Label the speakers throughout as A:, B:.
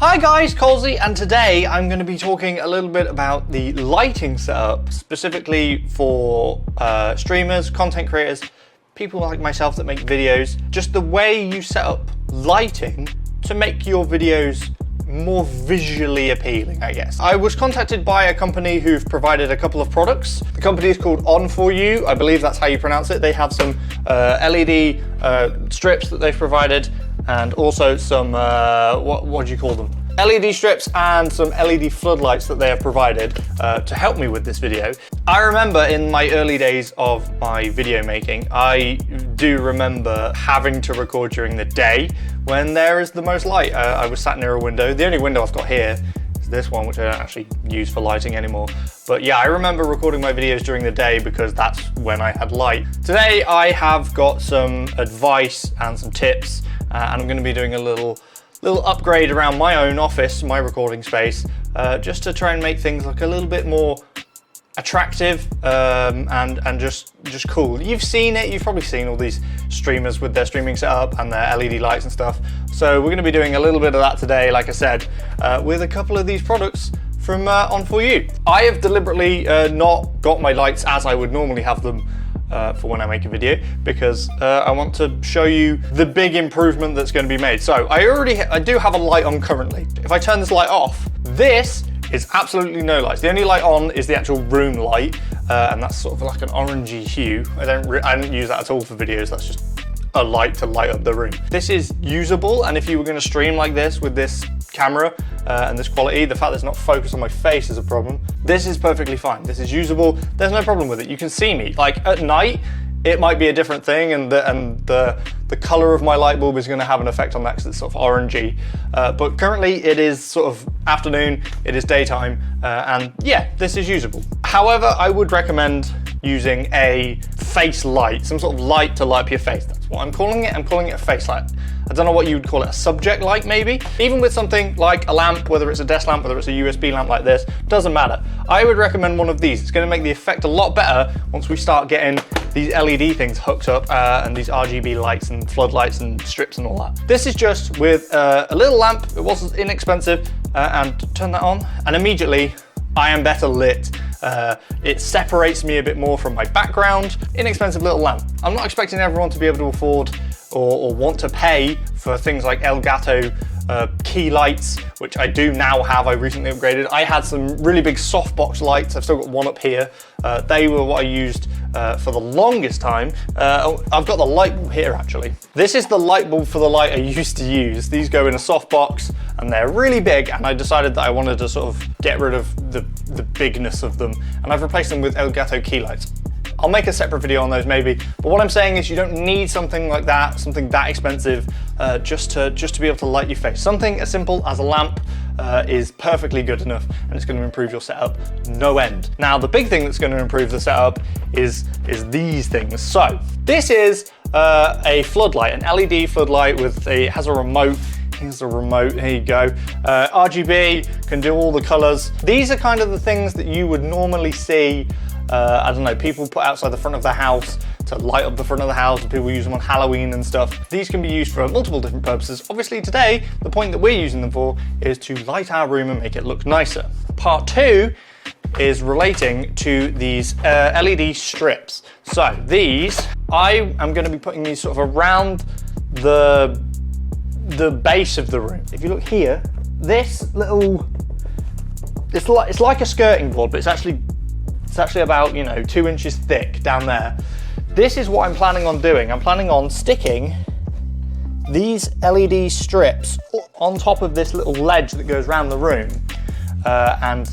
A: Hi guys, Colesy, and today I'm going to be talking a little bit about the lighting setup, specifically for streamers, content creators, people like myself that make videos, just the way you set up lighting to make your videos more visually appealing, I guess. I was contacted by a company who've provided a couple of products. The company is called Onforu, I believe that's how you pronounce it. They have some LED strips that they've provided, and also some, what do you call them? LED strips and some LED floodlights that they have provided to help me with this video. I remember in my early days of my video making, I do remember having to record during the day when there is the most light. I was sat near a window. The only window I've got here is this one, which I don't actually use for lighting anymore. But yeah, I remember recording my videos during the day because that's when I had light. Today I have got some advice and some tips, and I'm going to be doing a little upgrade around my own office, my recording space, just to try and make things look a little bit more attractive and just cool. You've seen it, you've probably seen all these streamers with their streaming setup and their LED lights and stuff. So we're going to be doing a little bit of that today, like I said, with a couple of these products from Onforu. I have deliberately not got my lights as I would normally have them for when I make a video, because I want to show you the big improvement that's going to be made. So I do have a light on currently. If I turn this light off, this is absolutely no lights. The only light on is the actual room light, and that's sort of like an orangey hue. I don't use that at all for videos. That's just a light to light up the room. This is usable, and if you were going to stream like this with this camera and this quality, the fact that it's not focused on my face is a problem. This is perfectly fine. This is usable. There's no problem with it. You can see me. Like at night, it might be a different thing, and the color of my light bulb is going to have an effect on that because it's sort of orangey. But currently it is sort of afternoon, it is daytime, and yeah, this is usable. However, I would recommend using a face light, some sort of light to light up your face. That's what I'm calling it. I'm calling it a face light. I don't know what you would call it, a subject light maybe? Even with something like a lamp, whether it's a desk lamp, whether it's a USB lamp like this, doesn't matter. I would recommend one of these. It's going to make the effect a lot better once we start getting these LED things hooked up and these RGB lights and floodlights and strips and all that. This is just with a little lamp. It wasn't inexpensive, and turn that on, and immediately I am better lit. It separates me a bit more from my background. Inexpensive little lamp. I'm not expecting everyone to be able to afford or want to pay for things like Elgato key lights, which I do now have. I recently upgraded. I had some really big softbox lights. I've still got one up here. They were what I used for the longest time. I've got the light bulb here actually. This is the light bulb for the light I used to use. These go in a softbox and they're really big, and I decided that I wanted to sort of get rid of the bigness of them, and I've replaced them with Elgato key lights. I'll make a separate video on those maybe, but what I'm saying is you don't need something like that, something that expensive, just to be able to light your face. Something as simple as a lamp is perfectly good enough, and it's going to improve your setup no end. Now the big thing that's going to improve the setup is these things. So this is a floodlight, an LED floodlight with it has a remote. Here's the remote, here you go. RGB, can do all the colors. These are kind of the things that you would normally see, I don't know, people put outside the front of their house to light up the front of the house, and people use them on Halloween and stuff. These can be used for multiple different purposes. Obviously today, the point that we're using them for is to light our room and make it look nicer. Part 2 is relating to these LED strips. So these, I am going to be putting these sort of around the base of the room. If you look here, this little, it's like a skirting board, but it's actually about, you know, 2 inches thick down there. This is what I'm planning on doing. I'm planning on sticking these LED strips on top of this little ledge that goes around the room, and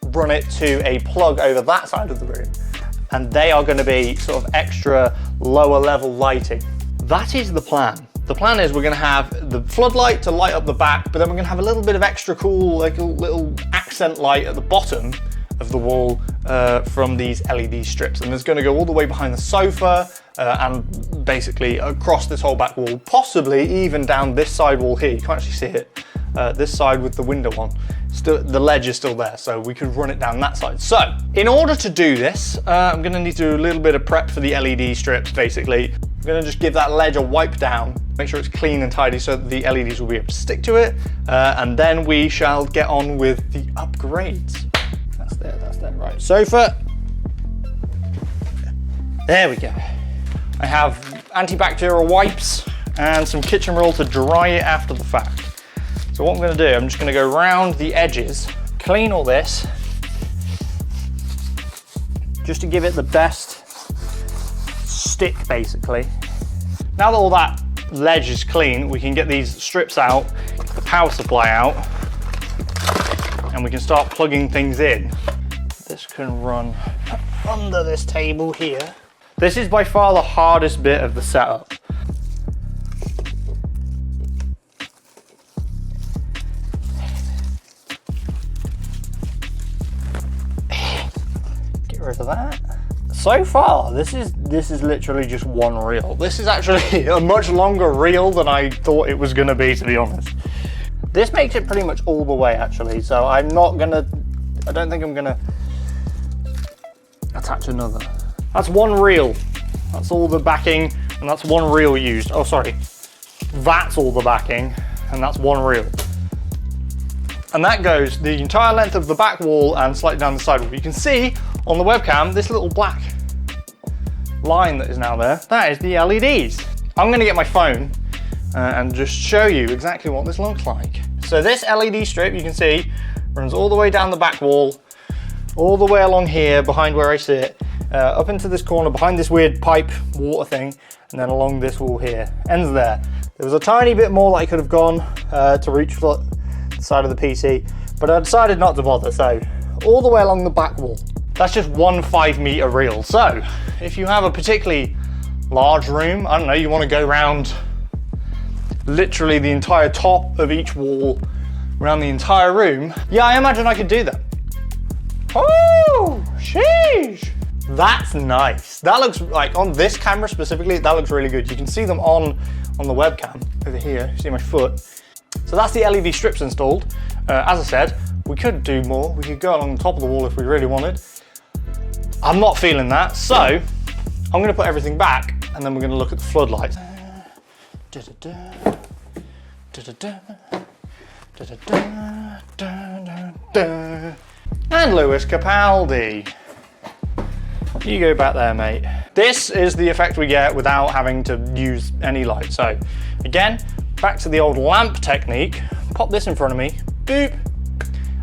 A: run it to a plug over that side of the room. And they are going to be sort of extra lower level lighting. That is the plan. The plan is we're going to have the floodlight to light up the back, but then we're going to have a little bit of extra cool, like a little accent light at the bottom of the wall from these LED strips. And it's going to go all the way behind the sofa and basically across this whole back wall, possibly even down this side wall here. You can't actually see it. This side with the window on. Still, the ledge is still there, so we could run it down that side. So, in order to do this, I'm going to need to do a little bit of prep for the LED strips, basically. I'm gonna just give that ledge a wipe down, make sure it's clean and tidy so that the LEDs will be able to stick to it, and then we shall get on with the upgrades. That's there, right. Sofa. There we go. I have antibacterial wipes and some kitchen roll to dry it after the fact. So what I'm gonna do, I'm just gonna go round the edges, clean all this, just to give it the best stick, basically. Now that all that ledge is clean, we can get these strips out, the power supply out, and we can start plugging things in. This can run under this table here. This is by far the hardest bit of the setup. Get rid of that. So far, this is literally just one reel. This is actually a much longer reel than I thought it was gonna be, to be honest. This makes it pretty much all the way, actually, so I don't think I'm gonna attach another. That's one reel. That's all the backing, and that's one reel used. Oh, sorry. That's all the backing, and that's one reel. And that goes the entire length of the back wall and slightly down the side wall. You can see on the webcam, this little black line that is now there, that is the LEDs. I'm gonna get my phone and just show you exactly what this looks like. So this LED strip, you can see, runs all the way down the back wall, all the way along here behind where I sit, up into this corner behind this weird pipe water thing, and then along this wall here, ends there. There was a tiny bit more that I could have gone to reach the side of the PC, but I decided not to bother, so all the way along the back wall. That's just one 5-meter reel. So if you have a particularly large room, I don't know, you want to go around literally the entire top of each wall, around the entire room, yeah, I imagine I could do that. Oh, sheesh. That's nice. That looks like, on this camera specifically, that looks really good. You can see them on the webcam over here. You see my foot. So that's the LED strips installed. As I said, we could do more. We could go along the top of the wall if we really wanted. I'm not feeling that, so I'm gonna put everything back and then we're gonna look at the floodlights. And Lewis Capaldi. You go back there, mate. This is the effect we get without having to use any light. So again, back to the old lamp technique. Pop this in front of me, boop.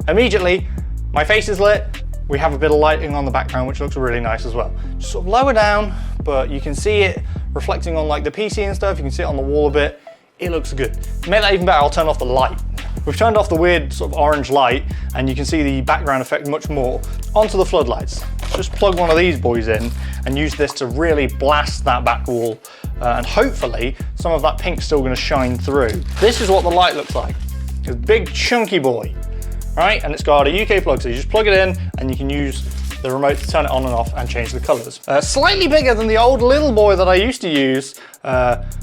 A: Immediately, my face is lit. We have a bit of lighting on the background, which looks really nice as well. Just sort of lower down, but you can see it reflecting on like the PC and stuff. You can see it on the wall a bit. It looks good. To make that even better, I'll turn off the light. We've turned off the weird sort of orange light, and you can see the background effect much more. Onto the floodlights. Just plug one of these boys in and use this to really blast that back wall, and hopefully some of that pink's still gonna shine through. This is what the light looks like. It's a big chunky boy. Right, and it's got a UK plug, so you just plug it in and you can use the remote to turn it on and off and change the colours. Slightly bigger than the old little boy that I used to use,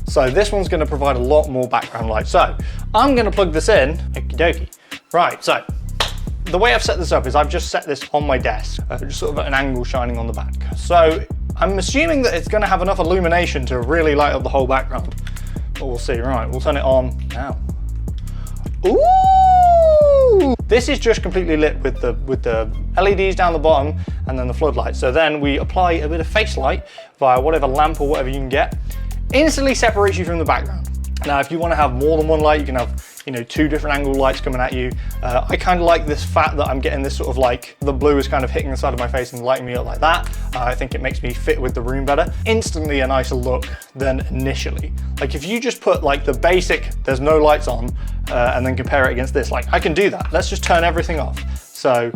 A: so this one's going to provide a lot more background light. So I'm going to plug this in, okie dokie. Right, so the way I've set this up is I've just set this on my desk, just sort of at an angle shining on the back. So I'm assuming that it's going to have enough illumination to really light up the whole background, but we'll see. Right, we'll turn it on now. Ooh! This is just completely lit with the LEDs down the bottom and then the floodlights. So then we apply a bit of face light via whatever lamp or whatever you can get. Instantly separates you from the background. Now, if you want to have more than one light, you can have, you know, 2 different angle lights coming at you. I kind of like this fact that I'm getting this sort of like, the blue is kind of hitting the side of my face and lighting me up like that. I think it makes me fit with the room better. Instantly a nicer look than initially. Like if you just put like the basic, there's no lights on, and then compare it against this, like I can do that. Let's just turn everything off. So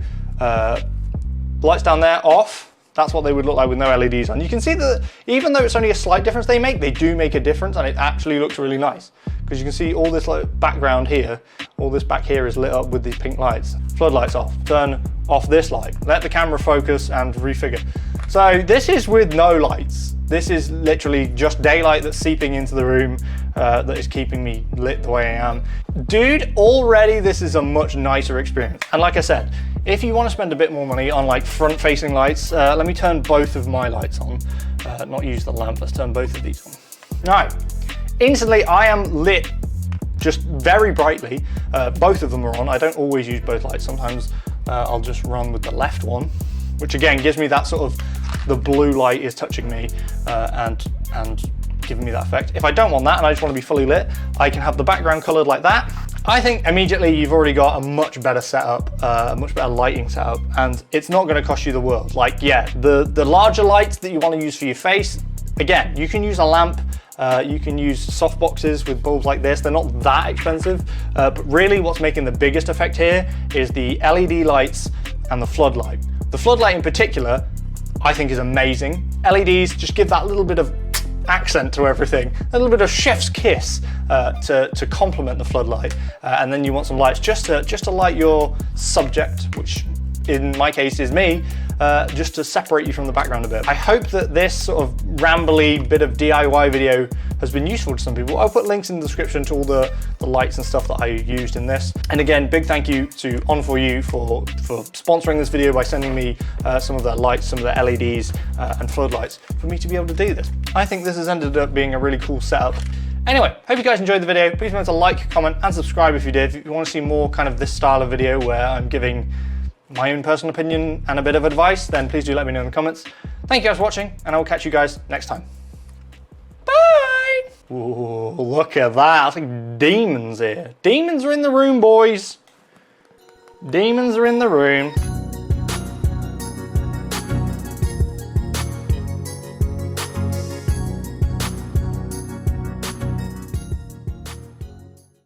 A: lights down there off. That's what they would look like with no LEDs on. You can see that even though it's only a slight difference they do make a difference, and it actually looks really nice. Because you can see all this like background here, all this back here is lit up with these pink lights. Floodlights off, turn off this light, let the camera focus and refigure. So this is with no lights. This is literally just daylight that's seeping into the room that is keeping me lit the way I am. Dude, already this is a much nicer experience. And like I said, if you want to spend a bit more money on like front-facing lights, let me turn both of my lights on. Not use the lamp, let's turn both of these on. Now, instantly I am lit just very brightly. Both of them are on. I don't always use both lights. Sometimes I'll just run with the left one, which again gives me that sort of, the blue light is touching me and giving me that effect. If I don't want that and I just want to be fully lit, I can have the background colored like that. I think immediately you've already got a much better setup, a much better lighting setup, and it's not going to cost you the world. Like, yeah, the larger lights that you want to use for your face, again, you can use a lamp. You can use soft boxes with bulbs like this. They're not that expensive, but really what's making the biggest effect here is the LED lights and the floodlight. The floodlight in particular, I think is amazing. LEDs just give that little bit of accent to everything, a little bit of chef's kiss to complement the floodlight. And then you want some lights just to light your subject, which in my case is me, just to separate you from the background a bit. I hope that this sort of rambly bit of DIY video has been useful to some people. I'll put links in the description to all the lights and stuff that I used in this. And again, big thank you to Onforu for sponsoring this video by sending me some of their lights, some of the LEDs and floodlights for me to be able to do this. I think this has ended up being a really cool setup. Anyway, hope you guys enjoyed the video. Please remember to like, comment and subscribe if you did. If you want to see more kind of this style of video where I'm giving my own personal opinion and a bit of advice, then please do let me know in the comments. Thank you guys for watching, and I will catch you guys next time. Bye! Ooh, look at that. It's like demons here. Demons are in the room, boys. Demons are in the room.